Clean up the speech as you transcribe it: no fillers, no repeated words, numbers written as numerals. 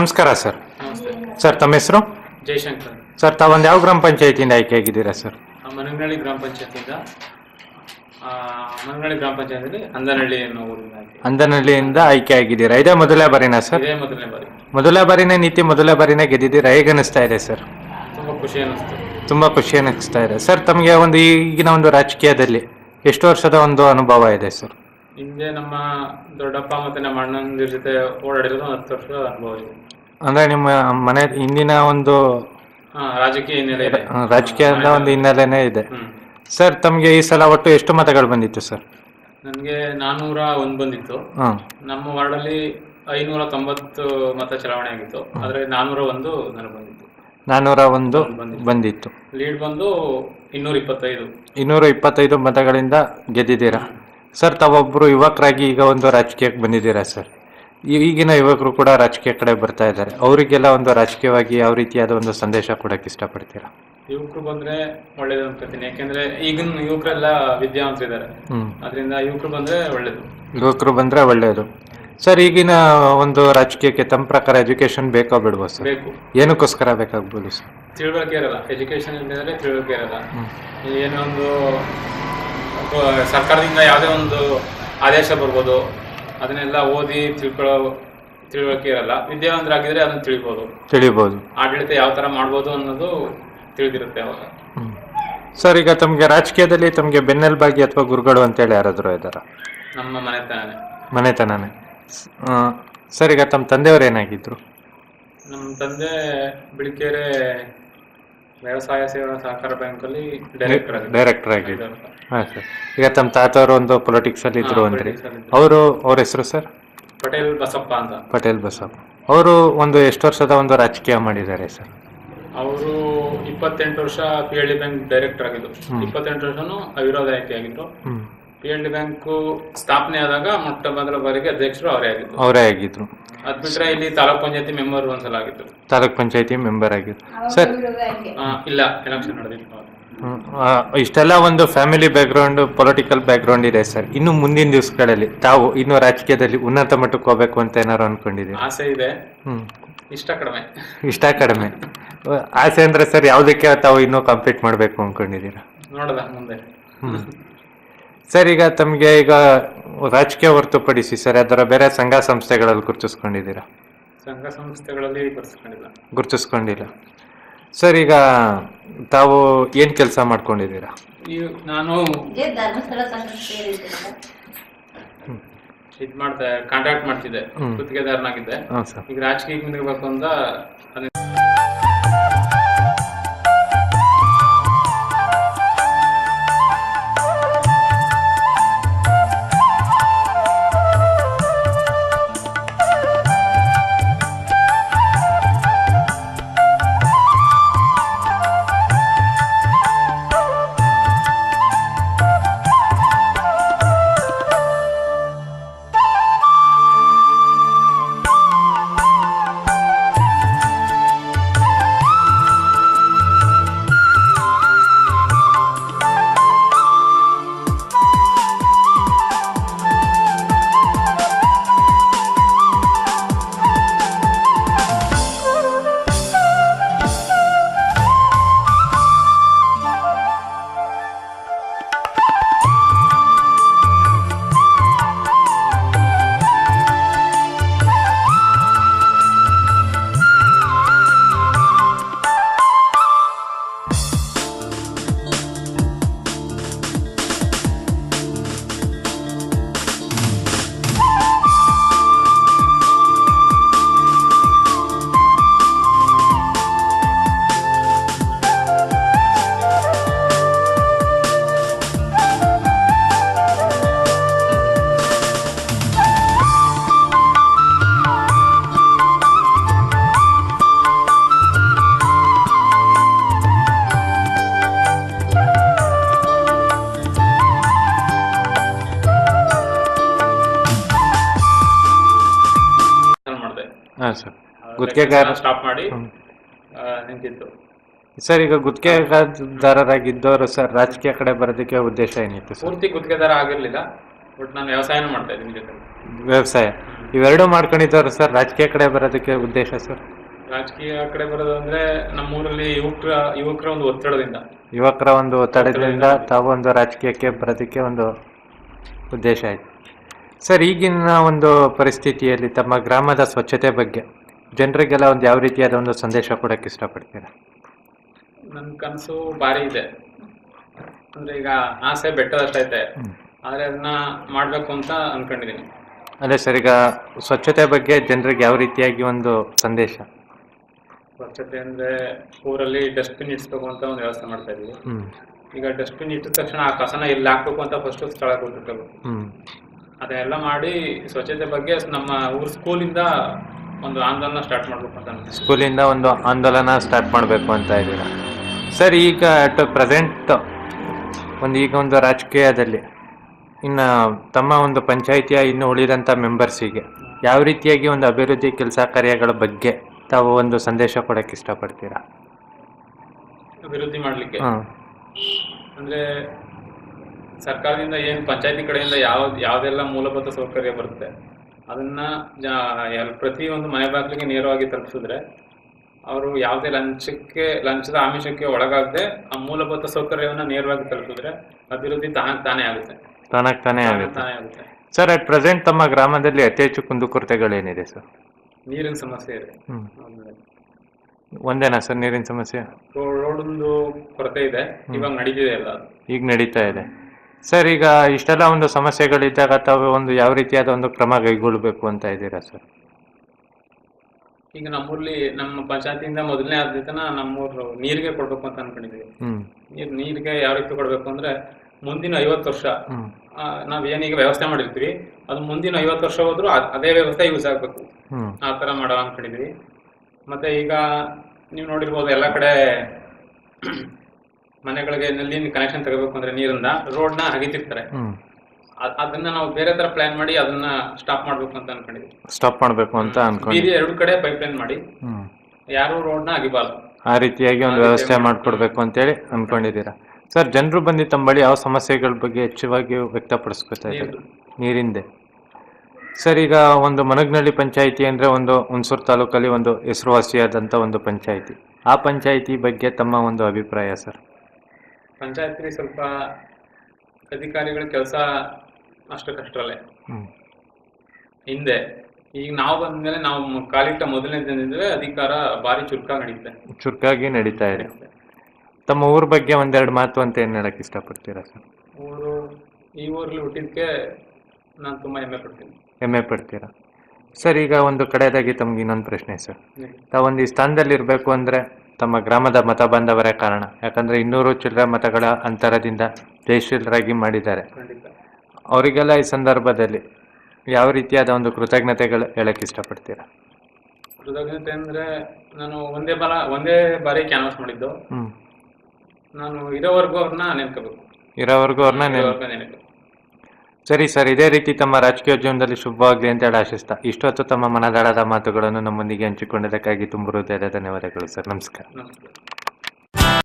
ನಮಸ್ಕಾರ ಸರ್. ನಮಸ್ತೆ ಸರ್ ತಮ್ಮ ಹೆಸರು? ಜಯಶಂಕರ್. ಸರ್ ತಾವೊಂದು ಯಾವ ಗ್ರಾಮ ಪಂಚಾಯತಿಯಿಂದ ಆಯ್ಕೆ ಆಗಿದ್ದೀರಾ ಸರ್? ಮನಗನಹಳ್ಳಿ ಗ್ರಾಮ ಪಂಚಾಯತಿಯಿಂದ ಮನಗನಹಳ್ಳಿ ಗ್ರಾಮ ಪಂಚಾಯತಿಯಲ್ಲಿ ಅಂದನಹಳ್ಳಿ ಅನ್ನೋ ಊರಿನ ಅಂದನಹಳ್ಳಿಯಿಂದ ಆಯ್ಕೆ ಆಗಿದ್ದೀರಾ. ಇದೇ ಮೊದಲೇ ಬಾರಿನಾ ಸರ್? ಇದೇ ಮೊದಲನೇ ಬಾರಿ. ಮೊದಲೇ ಬಾರಿನೇ ನೀತಿ ಮೊದಲೇ ಬಾರಿನೇ ಗೆದ್ದಿದ್ದೀರಾ. ಹೇಗೆ ಅನಿಸ್ತಾ ಇದೆ ಸರ್? ತುಂಬ ಖುಷಿ ಅನ್ನಿಸ್ತು. ತುಂಬ ಖುಷಿ ಅನಿಸ್ತಾ ಇದೆ ಸರ್. ತಮಗೆ ಒಂದು ಈಗಿನ ಒಂದು ರಾಜಕೀಯದಲ್ಲಿ ಎಷ್ಟು ವರ್ಷದ ಒಂದು ಅನುಭವ ಇದೆ ಸರ್? ಹಿಂದೆ ನಮ್ಮ ದೊಡ್ಡಪ್ಪ ಮತ್ತು ನಮ್ಮ ಅಣ್ಣಂದಿರ ಜೊತೆ ಓಡಾಡಿರೋದು 10 ವರ್ಷದ ಅನುಭವ ಇದೆ. ಅಂದರೆ ನಿಮ್ಮ ಮನೆ ಹಿಂದಿನ ಒಂದು ರಾಜಕೀಯ ಹಿನ್ನೆಲೆ ಇದೆ. ರಾಜಕೀಯದ ಒಂದು ಹಿನ್ನೆಲೆನೇ ಇದೆ ಸರ್. ತಮಗೆ ಈ ಸಲ ಒಟ್ಟು ಎಷ್ಟು ಮತಗಳು ಬಂದಿತ್ತು ಸರ್? ನನಗೆ 401 ಬಂದಿತ್ತು. ನಮ್ಮ ವಾರ್ಡಲ್ಲಿ 590 ಮತ ಚಲಾವಣೆ ಆಗಿತ್ತು. ಆದರೆ 401 ನನಗೆ ಬಂದಿತ್ತು. 401 ಬಂದಿತ್ತು. ಲೀಡ್ ಬಂದು 225 ಮತಗಳಿಂದ ಗೆದ್ದಿದ್ದೀರಾ ಸರ್. ತಾವೊಬ್ಬರು ಯುವಕರಾಗಿ ಈಗ ಒಂದು ರಾಜಕೀಯಕ್ಕೆ ಬಂದಿದ್ದೀರಾ ಸರ್. ಈಗಿನ ಯುವಕರು ಕೂಡ ರಾಜಕೀಯ ಕಡೆ ಬರ್ತಾ ಇದ್ದಾರೆ. ಅವರಿಗೆಲ್ಲ ಒಂದು ರಾಜಕೀಯವಾಗಿ ಯಾವ ರೀತಿಯಾದ ಒಂದು ಸಂದೇಶ ಕೊಡಕ್ಕೆ ಇಷ್ಟಪಡ್ತೀರಾ? ಯುವಕರು ಬಂದ್ರೆ ಒಳ್ಳೇದು ಅನ್ಕೋತೀನಿ. ಯಾಕೆಂದ್ರೆ ಈಗಿನ ಯುವಕರೆಲ್ಲ ವಿದ್ಯಾವಂತರಿದ್ದಾರೆ. ಅದರಿಂದ ಯುವಕರು ಬಂದ್ರೆ ಒಳ್ಳೇದು ಸರ್. ಈಗಿನ ಒಂದು ರಾಜಕೀಯಕ್ಕೆ ತಮ್ಮ ಪ್ರಕಾರ ಎಜುಕೇಶನ್ ಬೇಕೋ ಬಿಡ್ಬೋದು ಸರ್? ಬೇಕು. ಏನಕ್ಕೋಸ್ಕರ ಬೇಕಾಗ್ಬೋದು ಸರ್? ತಿಳುವಳಿಕೆ ಇರಲ್ಲ. ಎಜುಕೇಶನ್ ಇಲ್ಲದ್ರೆ ತಿಳುವಳಿಕೆ ಇರಲ್ಲ. ಏನೋ ಒಂದು ಸರ್ಕಾರದಿಂದ ಯಾವುದೇ ಒಂದು ಆದೇಶ ಬರ್ಬೋದು, ಅದನ್ನೆಲ್ಲ ಓದಿ ತಿಳುವಳಿಕೆ ಇರಲ್ಲ. ವಿದ್ಯಾವಂತರಾಗಿದ್ರೆ ಅದನ್ನ ತಿಳಿಬೋದು. ಆಡಳಿತ ಯಾವ ತರ ಮಾಡ್ಬೋದು ಅನ್ನೋದು ತಿಳಿದಿರುತ್ತೆ ಅವಾಗ. ಸರ್ ಈಗ ತಮ್ಗೆ ರಾಜಕೀಯದಲ್ಲಿ ತಮ್ಗೆ ಬೆನ್ನೆಲುಬಾಗಿ ಅಥವಾ ಗುರುಗಳು ಅಂತೇಳಿ ಯಾರಾದರೂ ಇದ್ದಾರ? ನಮ್ಮ ಮನೆತನನೇ ಸರ್. ಈಗ ತಮ್ಮ ತಂದೆಯವರು ಏನಾಗಿದ್ರು? ನಮ್ಮ ತಂದೆ ಬಿಳಿಕೆರೆ ವ್ಯವಸಾಯ ಸೇವಾ ಸಹಕಾರ ಬ್ಯಾಂಕಲ್ಲಿ ಡೈರೆಕ್ಟರ್ ಆಗಿದ್ರು. ಹಾಂ ಸರ್. ಈಗ ತಮ್ಮ ತಾತವರು ಒಂದು ಪೊಲಿಟಿಕ್ಸ್ ಅಲ್ಲಿ ಇದ್ರು ಅಂದ್ರಿ. ಅವ್ರ ಹೆಸರು ಸರ್? ಪಟೇಲ್ ಬಸಪ್ಪ. ಅವರು ಒಂದು ಎಷ್ಟು ವರ್ಷದ ಒಂದು ರಾಜಕೀಯ ಮಾಡಿದ್ದಾರೆ ಸರ್? ಅವರು 28 ವರ್ಷ PLD ಬ್ಯಾಂಕ್ ಡೈರೆಕ್ಟರ್ ಆಗಿದ್ರು. 28 ವರ್ಷನೂ ಅವಿರೋಧ ಆಯ್ಕೆ ಆಗಿದ್ರು. PLD ಬ್ಯಾಂಕ್ ಸ್ಥಾಪನೆ ಆದಾಗ ಮೊಟ್ಟ ಮೊದಲ ಬಾರಿಗೆ ಅಧ್ಯಕ್ಷರು ಅವರೇ ಆಗಿದ್ರು. ಅದ್ ಬಿಟ್ರೆ ಇಲ್ಲಿ ತಾಲೂಕ್ ಪಂಚಾಯತಿ ಮೆಂಬರ್ ಒಂದ್ಸಲ ಆಗಿದ್ರು. ತಾಲೂಕ್ ಪಂಚಾಯತಿ ಮೆಂಬರ್ ಆಗಿದ್ರು ಸರ್. ಇಲ್ಲ, ಎಲೆಕ್ಷನ್ ನಡೆದಿತ್ತು. ಇಷ್ಟೆಲ್ಲ ಒಂದು ಫ್ಯಾಮಿಲಿ ಬ್ಯಾಕ್ಗ್ರೌಂಡ್, ಪೊಲಿಟಿಕಲ್ ಬ್ಯಾಕ್ಗ್ರೌಂಡ್ ಇದೆ ಸರ್. ಇನ್ನು ಮುಂದಿನ ದಿವಸಗಳಲ್ಲಿ ತಾವು ಇನ್ನು ರಾಜಕೀಯದಲ್ಲಿ ಉನ್ನತ ಮಟ್ಟಕ್ಕೆ ಹೋಗ್ಬೇಕು ಅಂತ ಏನಾರು ಅನ್ಕೊಂಡಿದ್ದೀವಿ? ಆಸೆ ಇದೆ. ಇಷ್ಟ ಕಡಿಮೆ ಆಸೆ ಅಂದ್ರೆ ಸರ್ ಯಾವ್ದಕ್ಕೆ ತಾವು ಇನ್ನೂ ಕಂಪ್ಲೀಟ್ ಮಾಡ್ಬೇಕು ಅನ್ಕೊಂಡಿದ್ದೀರಾ? ನೋಡದ ಮುಂದೆ. ಸರ್ ಈಗ ತಮಗೆ ಈಗ ರಾಜಕೀಯ ಹೊರತುಪಡಿಸಿ ಸರ್ ಅದರ ಬೇರೆ ಸಂಘ ಸಂಸ್ಥೆಗಳಲ್ಲಿ ಗುರುತಿಸ್ಕೊಂಡಿದ್ದೀರಾ? ಸಂಘ ಸಂಸ್ಥೆಗಳಲ್ಲಿ ಗುರುತಿಸ್ಕೊಂಡಿಲ್ಲ ಸರ್. ಈಗ ತಾವು ಏನ್ ಕೆಲಸ ಮಾಡ್ಕೊಂಡಿದ್ದೀರಾ? ನಾನು ಕಾಂಟ್ರಾಕ್ಟ್ ಮಾಡ್ತಿದ್ದೆ, ಗುತ್ತಿಗೆದಾರನಾಗಿದ್ದೆ. ಈಗ ರಾಜಕೀಯಕ್ಕೆ ನಿಂದಿರ್ಬೇಕು ಅಂತ ಸ್ಟಾಪ್ ಮಾಡಿ ನಿಂತಿತ್ತು ಸರ್. ಈಗ ಗುತ್ತಿಗೆದಾರರಾಗಿದ್ದವರು ಸರ್ ರಾಜಕೀಯ ಕಡೆ ಬರೋದಕ್ಕೆ ಉದ್ದೇಶ ಏನಿತ್ತು? ಪೂರ್ತಿ ಗುತ್ತಿಗೆದಾರ ಆಗಿರ್ಲಿಲ್ಲ, ಬಟ್ ನಾನು ವ್ಯವಸಾಯನೂ ಮಾಡ್ತಾ ಇದ್ದೀನಿ ಜೊತೆ. ವ್ಯವಸಾಯ ಇವೆರಡೂ ಮಾಡ್ಕೊಂಡಿದ್ದವ್ರು ಸರ್ ರಾಜಕೀಯ ಕಡೆ ಬರೋದಕ್ಕೆ ಉದ್ದೇಶ ಸರ್? ರಾಜಕೀಯ ಕಡೆ ಬರೋದು ಅಂದ್ರೆ ನಮ್ಮೂರಲ್ಲಿ ಯುವಕರ ಒಂದು ಒತ್ತಡದಿಂದ ತಾವು ಒಂದು ರಾಜಕೀಯಕ್ಕೆ ಬರೋದಕ್ಕೆ ಒಂದು ಉದ್ದೇಶ ಆಯ್ತು. ಸರ್, ಈಗಿನ ಒಂದು ಪರಿಸ್ಥಿತಿಯಲ್ಲಿ ತಮ್ಮ ಗ್ರಾಮದ ಸ್ವಚ್ಛತೆ ಬಗ್ಗೆ ಜನರಿಗೆಲ್ಲ ಒಂದು ಯಾವ ರೀತಿಯಾದ ಒಂದು ಸಂದೇಶ ಕೊಡಕ್ಕೆ ಇಷ್ಟಪಡ್ತೀರಾ? ನನ್ನ ಕನಸು ಭಾರಿ ಇದೆ. ಅಂದ್ರೆ ಈಗ ಆಸೆ ಬೆಟ್ಟದಷ್ಟೈತೆ, ಆದ್ರೆ ಅದನ್ನ ಮಾಡ್ಬೇಕು ಅಂತ ಅನ್ಕೊಂಡಿದೀನಿ. ಅದೇ ಸರ್, ಈಗ ಸ್ವಚ್ಛತೆ ಬಗ್ಗೆ ಜನರಿಗೆ ಯಾವ ರೀತಿಯಾಗಿ ಒಂದು ಸಂದೇಶ? ಸ್ವಚ್ಛತೆ ಅಂದ್ರೆ ಊರಲ್ಲಿ ಡಸ್ಟ್ಬಿನ್ ಇಡ್ಸ್ಬೇಕು ಅಂತ ಒಂದು ವ್ಯವಸ್ಥೆ ಮಾಡ್ತಾ ಇದೀವಿ. ಈಗ ಡಸ್ಟ್ಬಿನ್ ಇಟ್ಟ ತಕ್ಷಣ ಆ ಕಸನ ಎಲ್ಲಿ ಹಾಕ್ಬೇಕು ಅಂತ ಫಸ್ಟ್ ಸ್ಥಳ ಕೊಟ್ಟಿರ್ಬೇಕು. ಅದನ್ನೆಲ್ಲ ಮಾಡಿ ಸ್ವಚ್ಛತೆ ಬಗ್ಗೆ ನಮ್ಮ ಊರ್ ಸ್ಕೂಲಿಂದ ಒಂದು ಆಂದೋಲನ ಸ್ಟಾರ್ಟ್ ಮಾಡ್ಬೇಕು ಅಂತ ಸ್ಕೂಲಿಂದ ಒಂದು ಆಂದೋಲನ ಸ್ಟಾರ್ಟ್ ಮಾಡಬೇಕು ಅಂತ ಇದ್ದೀರಾ ಸರ್? ಈಗ ಅಟ್ ಪ್ರೆಸೆಂಟ್ ಈಗ ಒಂದು ರಾಜಕೀಯದಲ್ಲಿ ಇನ್ನು ತಮ್ಮ ಒಂದು ಪಂಚಾಯಿತಿಯ ಇನ್ನು ಉಳಿದಂಥ ಮೆಂಬರ್ಸಿಗೆ ಯಾವ ರೀತಿಯಾಗಿ ಒಂದು ಅಭಿವೃದ್ಧಿ ಕೆಲಸ ಕಾರ್ಯಗಳ ಬಗ್ಗೆ ತಾವು ಒಂದು ಸಂದೇಶ ಕೊಡಕ್ಕೆ ಇಷ್ಟಪಡ್ತೀರಾ? ಅಭಿವೃದ್ಧಿ ಮಾಡ್ಲಿಕ್ಕೆ ಅಂದ್ರೆ ಸರ್ಕಾರದಿಂದ ಏನ್ ಪಂಚಾಯತಿ ಕಡೆಯಿಂದ ಯಾವ್ದೆಲ್ಲ ಮೂಲಭೂತ ಸೌಕರ್ಯ ಬರುತ್ತೆ ಅದನ್ನ ಪ್ರತಿಯೊಂದು ಮನೆ ಬಾಗಿಲಿಗೆ ನೇರವಾಗಿ ತಲುಪಿಸಿದ್ರೆ ಅವರು ಯಾವುದೇ ಲಂಚದ ಆಮಿಷಕ್ಕೆ ಒಳಗಾಗದೆ ಆ ಮೂಲಭೂತ ಸೌಕರ್ಯವನ್ನ ನೇರವಾಗಿ ತಲುಪಿಸಿದ್ರೆ ಅಭಿವೃದ್ಧಿ ತಾನೇ ಆಗುತ್ತೆ. ಸರ್, ಅಟ್ ಪ್ರೆಸೆಂಟ್ ತಮ್ಮ ಗ್ರಾಮದಲ್ಲಿ ಅತಿ ಹೆಚ್ಚು ಕುಂದುಕೊರತೆಗಳೇನಿದೆ ಸರ್? ನೀರಿನ ಸಮಸ್ಯೆ ಇದೆ. ಒಂದೇನಾ ಸರ್ ನೀರಿನ ಸಮಸ್ಯೆ? ರೋಡೊಂದು ಕೊರತೆ ಇದೆ, ಇವಾಗ ನಡೀತಿದೆ ಎಲ್ಲ. ಈಗ ನಡೀತಾ ಇದೆ ಸರ್. ಈಗ ಇಷ್ಟೆಲ್ಲ ಒಂದು ಸಮಸ್ಯೆಗಳಿದ್ದಾಗ ತಾವು ಒಂದು ಯಾವ ರೀತಿಯಾದ ಒಂದು ಕ್ರಮ ಕೈಗೊಳ್ಳಬೇಕು ಅಂತ ಇದ್ದೀರಾ ಸರ್? ಈಗ ನಮ್ಮೂರ್ಲಿ ನಮ್ಮ ಪಂಚಾಯತಿಯಿಂದ ಮೊದಲನೇ ಆದ್ಯತೆನ ನಮ್ಮೂರು ನೀರಿಗೆ ಕೊಡ್ಬೇಕು ಅಂತ ಅನ್ಕೊಂಡಿದೀವಿ. ನೀರಿಗೆ ಯಾವ ರೀತಿ ಕೊಡ್ಬೇಕು ಅಂದ್ರೆ ಮುಂದಿನ 50 ವರ್ಷ ನಾವ್ ಏನೀಗ ವ್ಯವಸ್ಥೆ ಮಾಡಿರ್ತೀವಿ ಅದು ಮುಂದಿನ 50 ವರ್ಷ ಹೋದ್ರು ಅದೇ ವ್ಯವಸ್ಥೆ ಯೂಸ್ ಆಗ್ಬೇಕು, ಆ ತರ ಮಾಡೋ ಅನ್ಕೊಂಡಿದೀವಿ. ಮತ್ತೆ ಈಗ ನೀವು ನೋಡಿರ್ಬೋದು ಎಲ್ಲ ಕಡೆ ಮನೆಗಳಿಗೆ ನಲ್ಲಿ ಕನೆಕ್ಷನ್ ತಗೋಬೇಕು ಅಂದ್ರೆ ನೀರಿಂದ ರೋಡ್ ನ ಅಗಿತಿರ್ತಾರೆ. ಅದನ್ನ ನಾವು ಬೇರೆ ತರ ಪ್ಲಾನ್ ಮಾಡಿ ಅದನ್ನ ಸ್ಟಾಪ್ ಮಾಡ್ಬೇಕು ಅಂತ ಅನ್ಕೊಂಡಿದ್ವಿ. ಬೀದಿ 2 ಕಡೆ ಪೈಪ್ ಲೈನ್ ಮಾಡಿ ಯಾರು ರೋಡ್ ನ ಅಗಿಬಾರ್ದು, ಆ ರೀತಿಯಾಗಿ ಒಂದು ವ್ಯವಸ್ಥೆ ಮಾಡ್ಕೊಡ್ಬೇಕು ಅಂತೇಳಿ ಅನ್ಕೊಂಡಿದ್ದೀರಾ ಸರ್? ಜನರು ಬಂದು ತಮ್ಮ ಬಳಿ ಯಾವ ಸಮಸ್ಯೆಗಳ ಬಗ್ಗೆ ಹೆಚ್ಚವಾಗಿ ವ್ಯಕ್ತಪಡಿಸ್ಕೊತಾ ಇದ್ದಾರೆ? ನೀರಿಂದೆ ಸರ್. ಈಗ ಒಂದು ಮನಗ್ನಳ್ಳಿ ಪಂಚಾಯಿತಿ ಅಂದ್ರೆ ಒಂದು ಹುಣಸೂರು ತಾಲೂಕಲ್ಲಿ ಒಂದು ಹೆಸರುವಾಸಿಯಾದಂಥ ಒಂದು ಪಂಚಾಯಿತಿ. ಆ ಪಂಚಾಯಿತಿ ಬಗ್ಗೆ ತಮ್ಮ ಒಂದು ಅಭಿಪ್ರಾಯ ಸರ್? ಪಂಚಾಯತಿ ಸ್ವಲ್ಪ ಅಧಿಕಾರಿಗಳ ಕೆಲಸ ಅಷ್ಟಕ್ಕಷ್ಟರಲ್ಲೇ ಹಿಂದೆ. ಈಗ ನಾವು ಬಂದ್ಮೇಲೆ ನಾವು ಕಾಲಿಟ್ಟ ಮೊದಲನೇ ದಿನದಿಂದ ಅಧಿಕಾರ ಭಾರಿ ಚುರುಕಾಗಿ ನಡೀತಾ ಇದೆ. ತಮ್ಮ ಊರ ಬಗ್ಗೆ ಒಂದೆರಡು ಮಾತು ಅಂತ ಏನ್ ಹೇಳಕ್ ಇಷ್ಟಪಡ್ತೀರಾ ಸರ್? ಈ ಊರಲ್ಲಿ ಹುಟ್ಟಿದ್ಕೆ ನಾನು ತುಂಬಾ ಹೆಮ್ಮೆ ಪಡ್ತೀರಾ ಸರ್? ಈಗ ಒಂದು ಕಡೆಯದಾಗಿ ತಮ್ಗೆ ಇನ್ನೊಂದು ಪ್ರಶ್ನೆ ಸರ್. ತಾವೊಂದು ಈ ಸ್ಥಾನದಲ್ಲಿ ಇರಬೇಕು ಅಂದ್ರೆ ತಮ್ಮ ಗ್ರಾಮದ ಮತ ಬಾಂಧವರೇ ಕಾರಣ. ಯಾಕಂದ್ರೆ 200 ಚಿಲ್ಲರೆ ಮತಗಳ ಅಂತರದಿಂದ ಜಯಶೀಲರಾಗಿ ಮಾಡಿದ್ದಾರೆ. ಅವರಿಗೆಲ್ಲ ಈ ಸಂದರ್ಭದಲ್ಲಿ ಯಾವ ರೀತಿಯಾದ ಒಂದು ಕೃತಜ್ಞತೆಗಳು ಹೇಳಕ್ ಇಷ್ಟಪಡ್ತೀರಾ? ಕೃತಜ್ಞತೆ ಅಂದ್ರೆ ನಾನು ಒಂದೇ ಬಾರಿ ಕ್ಯಾನ್ವಾಸ್ ಮಾಡಿದ್ದು. ನಾನು ಇರೋವರೆಗೂ ಅವ್ರನ್ನ ನೆನ್ಕೋಬೇಕು. ಸರಿ ಸರ್, ಇದೇ ರೀತಿ ತಮ್ಮ ರಾಜಕೀಯ ಜೀವನದಲ್ಲಿ ಶುಭವಾಗಲಿ ಅಂತ ಹೇಳಿ ಆಶಿಸ್ತಾ ಇಷ್ಟೊತ್ತು ತಮ್ಮ ಮನದಾಳದ ಮಾತುಗಳನ್ನು ನಮ್ಮೊಂದಿಗೆ ಹಂಚಿಕೊಂಡಿದ್ದಕ್ಕಾಗಿ ತುಂಬ ಹೃದಯದ ಧನ್ಯವಾದಗಳು ಸರ್. ನಮಸ್ಕಾರ.